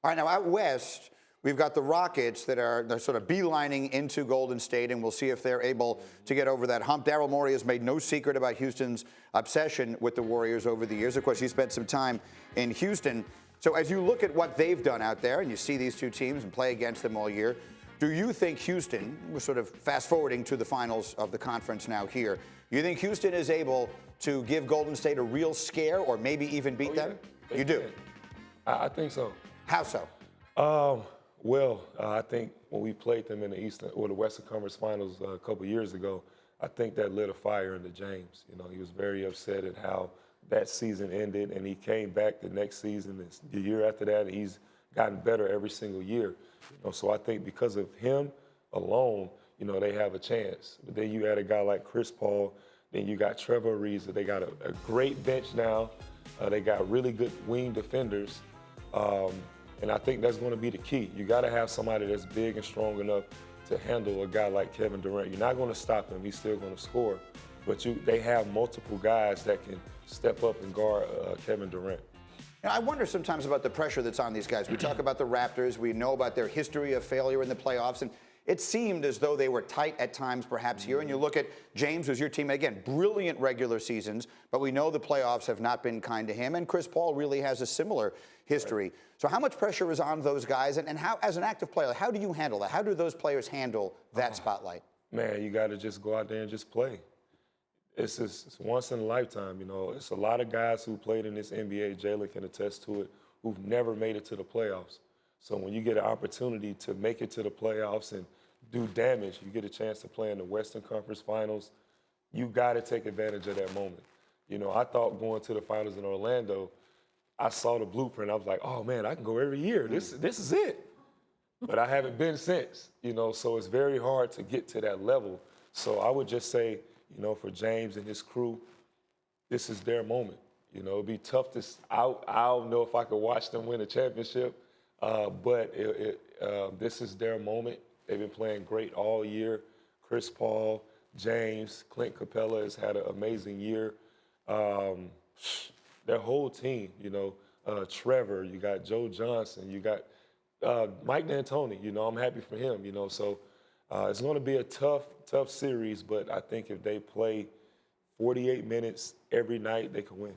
All right, now out west, we've got the Rockets they're sort of beelining into Golden State, and we'll see if they're able to get over that hump. Daryl Morey has made no secret about Houston's obsession with the Warriors over the years. Of course, he spent some time in Houston. So as you look at what they've done out there, and you see these two teams and play against them all year, do you think Houston, we're sort of fast forwarding to the finals of the conference now here, you think Houston is able to give Golden State a real scare or maybe even beat them? You do? I think so. How so? I think when we played them in the Eastern or the Western Conference Finals a couple years ago, I think that lit a fire into James. You know, he was very upset at how that season ended, and he came back the next season, the year after that, and he's gotten better every single year. You know, so I think because of him alone, you know, they have a chance. But then you add a guy like Chris Paul, then you got Trevor Ariza. They got a great bench now. They got really good wing defenders. And I think that's going to be the key. You got to have somebody that's big and strong enough to handle a guy like Kevin Durant. You're not going to stop him. He's still going to score. But they have multiple guys that can step up and guard Kevin Durant. And I wonder sometimes about the pressure that's on these guys. We talk about the Raptors. We know about their history of failure in the playoffs. And it seemed as though they were tight at times perhaps here. And you look at James, who's your teammate, again, brilliant regular seasons, but we know the playoffs have not been kind to him. And Chris Paul really has a similar history. Right. So how much pressure is on those guys? And how, as an active player, how do you handle that? How do those players handle that spotlight? Man, you got to just go out there and just play. It's once in a lifetime, you know. It's a lot of guys who played in this NBA, Jalen can attest to it, who've never made it to the playoffs. So when you get an opportunity to make it to the playoffs and do damage, you get a chance to play in the Western Conference Finals, you got to take advantage of that moment. You know, I thought going to the finals in Orlando, I saw the blueprint. I was like, oh, man, I can go every year. This is it. But I haven't been since, you know, so it's very hard to get to that level. So I would just say, you know, for James and his crew, this is their moment. You know, it'd be tough to I don't know if I could watch them win a championship, but this is their moment. They've been playing great all year. Chris Paul, James, Clint Capella has had an amazing year. Their whole team, you know, Trevor, you got Joe Johnson, you got Mike D'Antoni. You know, I'm happy for him, you know. So it's going to be a tough series, but I think if they play 48 minutes every night, they can win.